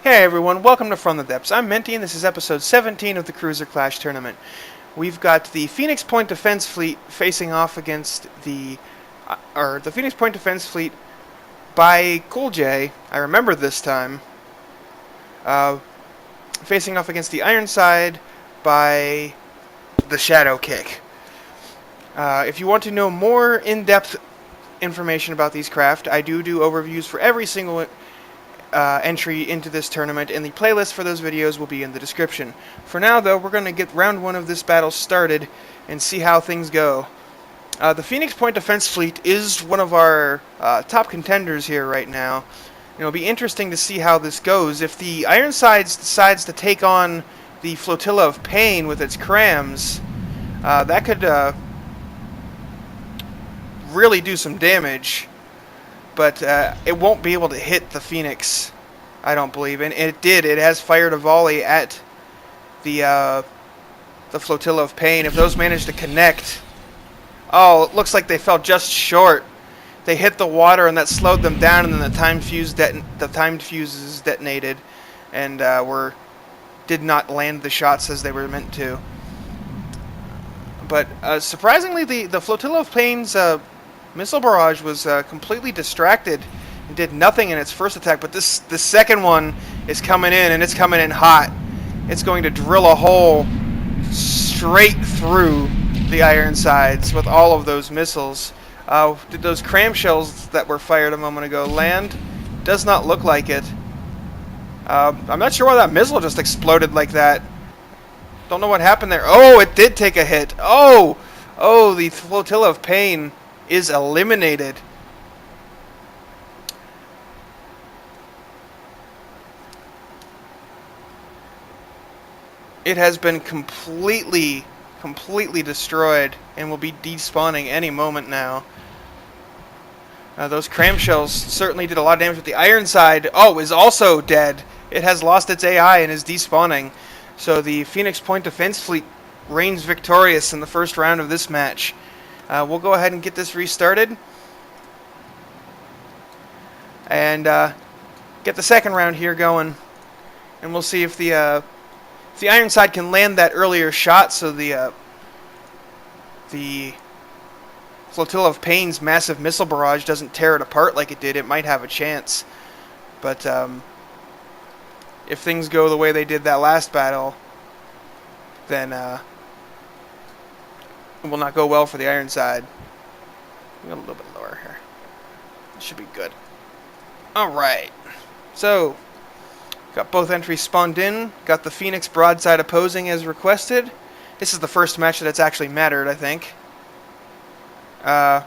Hey everyone, welcome to From the Depths. I'm Minty and this is episode 17 of the Cruiser Clash Tournament. We've got the Phoenix Point Defense Fleet facing off against the Phoenix Point Defense Fleet by Cool J. I remember this time. Facing off against the Ironside by the Shadow Kick. If you want to know more in-depth information about these craft, I do overviews for every single entry into this tournament, and the playlist for those videos will be in the description. For now, though, we're going to get round one of this battle started and see how things go. The Phoenix Point Defense Fleet is one of our top contenders here right now. It'll be interesting to see how this goes. If the Ironside decides to take on the Flotilla of Pain with its crams, that could really do some damage. But it won't be able to hit the Phoenix, I don't believe. And it did. It has fired a volley at the Flotilla of Pain. If those manage to connect... Oh, it looks like they fell just short. They hit the water, and that slowed them down, and then the timed fuses detonated, and did not land the shots as they were meant to. But surprisingly, the Flotilla of Pain's missile barrage was completely distracted and did nothing in its first attack, but the second one is coming in, and it's coming in hot. It's going to drill a hole straight through the Ironsides with all of those missiles. Did those cram shells that were fired a moment ago land? Does not look like it. I'm not sure why that missile just exploded like that. Don't know what happened there. Oh, it did take a hit. Oh, the Flotilla of Pain is eliminated. It has been completely destroyed and will be despawning any moment now. Those cram shells certainly did a lot of damage, but the Ironside, is also dead. It has lost its AI and is despawning. So the Phoenix Point Defense Fleet reigns victorious in the first round of this match. We'll go ahead and get this restarted and get the second round here going, and we'll see if the Ironside can land that earlier shot, so the Flotilla of Pain's massive missile barrage doesn't tear it apart like it did. It might have a chance, but if things go the way they did that last battle, then it will not go well for the Ironside. A little bit lower here. Should be good. Alright. So, got both entries spawned in. Got the Phoenix broadside opposing as requested. This is the first match that it's actually mattered, I think. I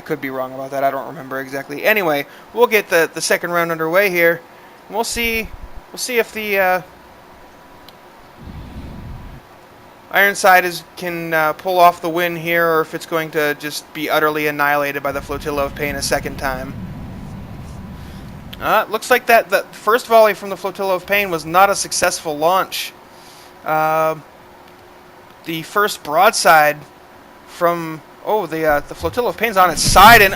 could be wrong about that. I don't remember exactly. Anyway, we'll get the second round underway here. And we'll see if the Ironside can pull off the win here, or if it's going to just be utterly annihilated by the Flotilla of Pain a second time. Looks like the first volley from the Flotilla of Pain was not a successful launch. The first broadside from the Flotilla of Pain's on its side, and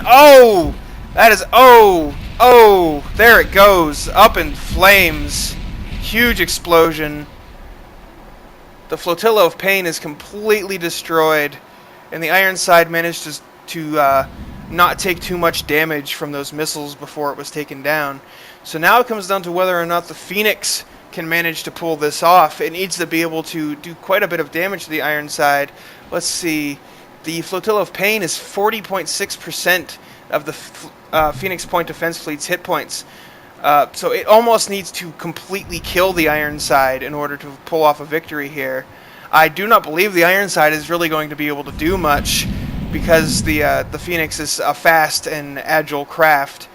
there it goes, up in flames, huge explosion. The Flotilla of Pain is completely destroyed, and the Ironside managed to not take too much damage from those missiles before it was taken down. So now it comes down to whether or not the Phoenix can manage to pull this off. It needs to be able to do quite a bit of damage to the Ironside. Let's see. The Flotilla of Pain is 40.6% of the Phoenix Point Defense Fleet's hit points. So it almost needs to completely kill the Ironside in order to pull off a victory here. I do not believe the Ironside is really going to be able to do much, because the Phoenix is a fast and agile craft,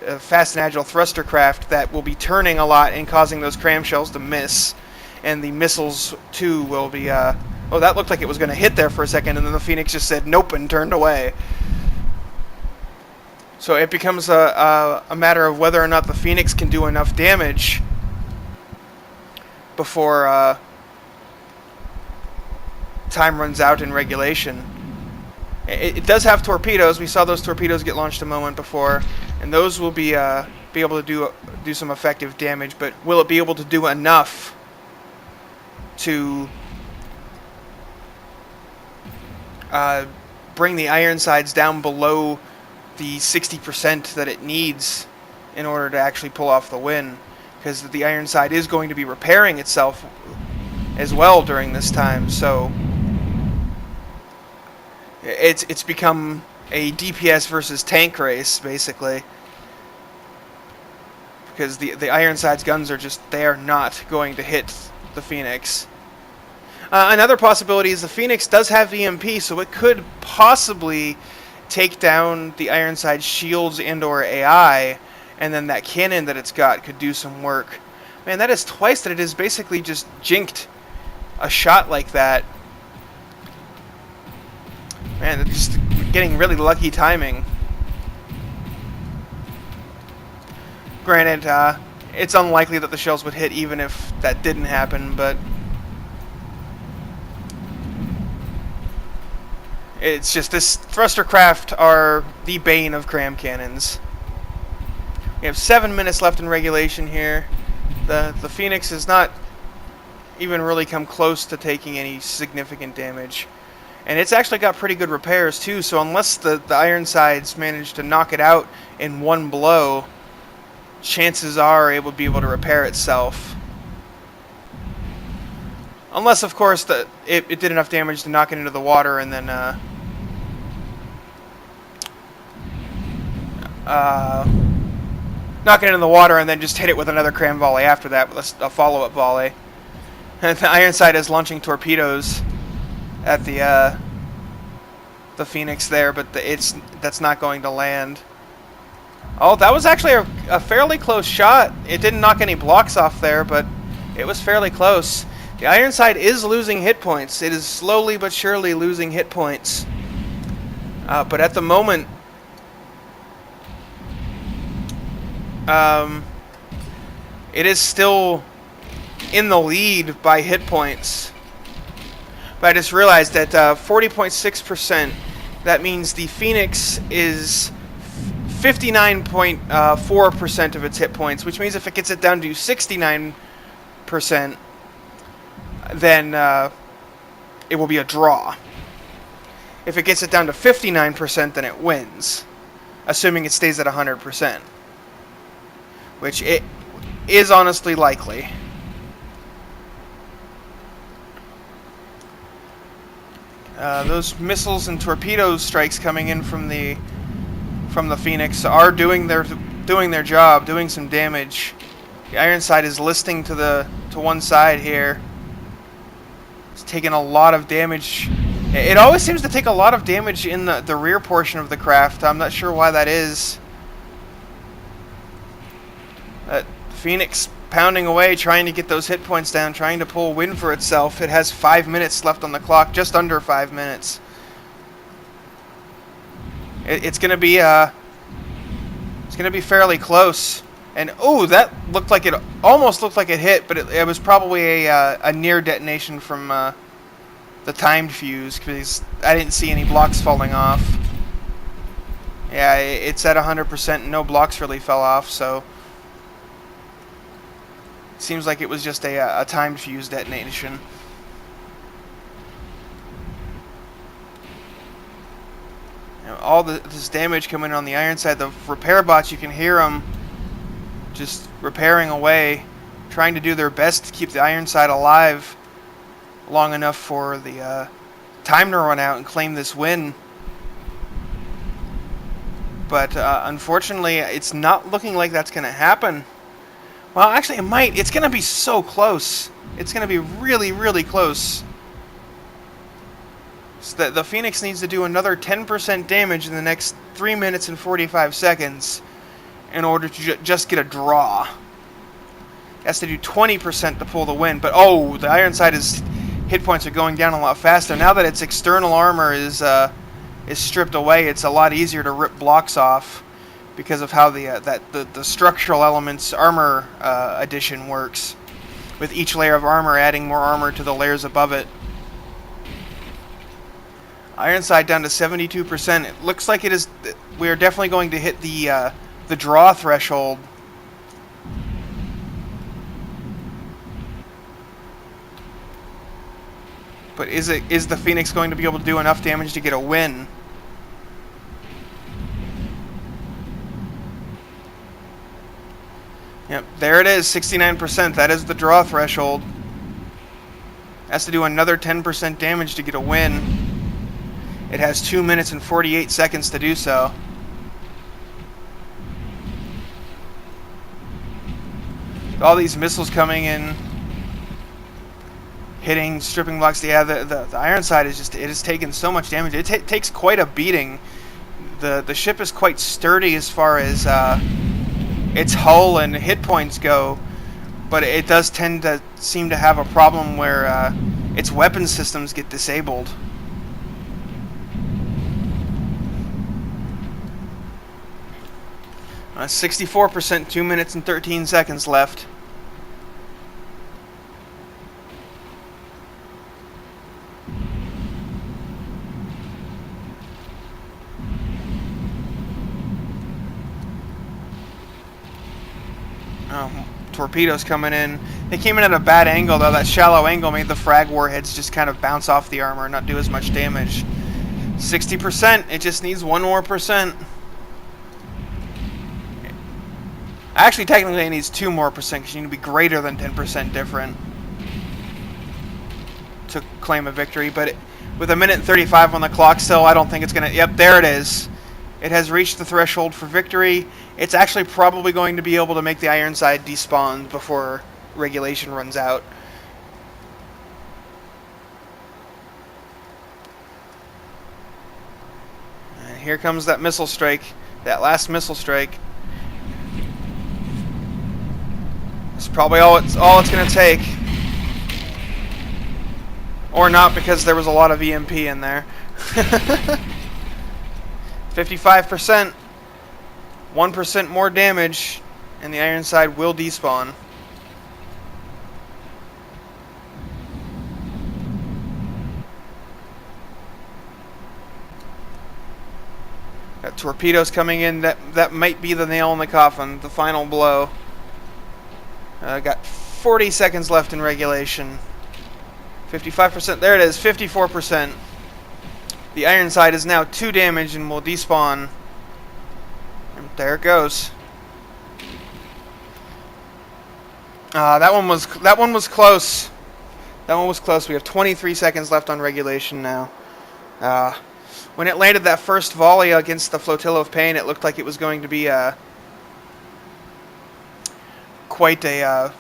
a fast and agile thruster craft that will be turning a lot and causing those cram shells to miss. And the missiles, too, will be... that looked like it was going to hit there for a second, and then the Phoenix just said nope and turned away. So it becomes a matter of whether or not the Phoenix can do enough damage before time runs out in regulation. It does have torpedoes. We saw those torpedoes get launched a moment before, and those will be be able to do some effective damage, but will it be able to do enough to bring the Ironsides down below the 60% that it needs in order to actually pull off the win? Because the Ironside is going to be repairing itself as well during this time, so it's become a DPS versus tank race, basically. Because the Ironside's guns are just, they are not going to hit the Phoenix. Another possibility is the Phoenix does have EMP, so it could possibly take down the Ironside's shields and or AI, and then that cannon that it's got could do some work. Man, that is twice that it has basically just jinked a shot like that. Man, it's just getting really lucky timing. Granted, it's unlikely that the shells would hit even if that didn't happen, but it's just this thruster craft are the bane of cram cannons. We have 7 minutes left in regulation here. The Phoenix has not even really come close to taking any significant damage. And it's actually got pretty good repairs too, so unless the Ironsides manage to knock it out in one blow, chances are it would be able to repair itself. Unless, of course, it did enough damage to knock it into the water and then knock it into the water and then just hit it with another cram volley after that, with a follow-up volley. And the Ironside is launching torpedoes at the Phoenix there, but that's not going to land. Oh, that was actually a fairly close shot. It didn't knock any blocks off there, but it was fairly close. The Ironside is losing hit points. It is slowly but surely losing hit points. But at the moment, it is still in the lead by hit points. But I just realized that 40.6%, that means the Phoenix is 59.4% of its hit points, which means if it gets it down to 69%, then it will be a draw. If it gets it down to 59%, then it wins, assuming it stays at 100%, which it is honestly likely. Those missiles and torpedo strikes coming in from the Phoenix are doing their job, doing some damage. The Ironside is listing to one side here. It's taking a lot of damage. It always seems to take a lot of damage in the rear portion of the craft. I'm not sure why that is. Phoenix pounding away, trying to get those hit points down, trying to pull win for itself. It has 5 minutes left on the clock, just under 5 minutes. It's going to be fairly close. And oh, that looked like it almost looked like it hit, but it was probably a near detonation from the timed fuse, because I didn't see any blocks falling off. Yeah, it's at 100% and no blocks really fell off, so seems like it was just a timed fuse detonation. All this damage coming on the Ironside. The repair bots, you can hear them just repairing away, trying to do their best to keep the Ironside alive long enough for the time to run out and claim this win. But unfortunately, it's not looking like that's going to happen. Well, actually, it might. It's going to be so close. It's going to be really, really close. So the Phoenix needs to do another 10% damage in the next 3 minutes and 45 seconds in order to just get a draw. It has to do 20% to pull the win. But, oh, the Ironside hit points are going down a lot faster. Now that its external armor is stripped away, it's a lot easier to rip blocks off, because of how the structural elements armor addition works, with each layer of armor adding more armor to the layers above it. Ironside down to 72%. It looks like it is. We are definitely going to hit the draw threshold But is the Phoenix going to be able to do enough damage to get a win? Yep, there it is, 69%. That is the draw threshold. Has to do another 10% damage to get a win. It has 2 minutes and 48 seconds to do so. All these missiles coming in, hitting, stripping blocks. Yeah, the Ironside is just, it has taken so much damage. It takes quite a beating. The ship is quite sturdy as far as its hull and hit points go, but it does tend to seem to have a problem where its weapon systems get disabled. Uh, 64%, 2 minutes and 13 seconds left. Torpedoes coming in. They came in at a bad angle, though. That shallow angle made the frag warheads just kind of bounce off the armor and not do as much damage. 60%. It just needs 1 more percent. Actually, technically, it needs 2 more percent because you need to be greater than 10% different to claim a victory. But with 1 minute and 35 on the clock still, I don't think it's going to... Yep, there it is. It has reached the threshold for victory. It's actually probably going to be able to make the Ironside despawn before regulation runs out. And here comes that missile strike, that last missile strike. It's probably all it's going to take. Or not, because there was a lot of EMP in there. 55%. 1% more damage, and the Ironside will despawn. Got torpedoes coming in. That might be the nail in the coffin, the final blow. Got 40 seconds left in regulation. 55%. There it is, 54%. The Ironside is now 2 damage and will despawn. And there it goes. That one was close. That one was close. We have 23 seconds left on regulation now. When it landed that first volley against the Flotilla of Pain, it looked like it was going to be quite a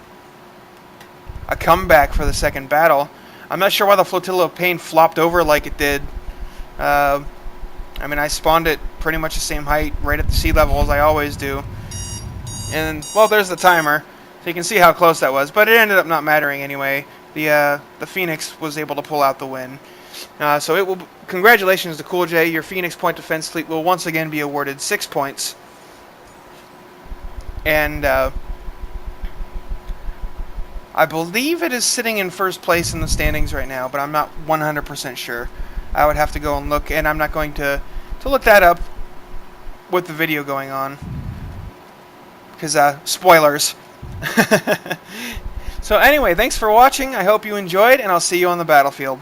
comeback for the second battle. I'm not sure why the Flotilla of Pain flopped over like it did. I mean, I spawned it pretty much the same height, right at the sea level as I always do. And, well, there's the timer. So you can see how close that was. But it ended up not mattering anyway. The Phoenix was able to pull out the win. So it will. Congratulations to Cool J. Your Phoenix Point Defense Fleet will once again be awarded 6 points. And I believe it is sitting in first place in the standings right now, but I'm not 100% sure. I would have to go and look, and I'm not going to look that up with the video going on. Because, spoilers. So anyway, thanks for watching. I hope you enjoyed, and I'll see you on the battlefield.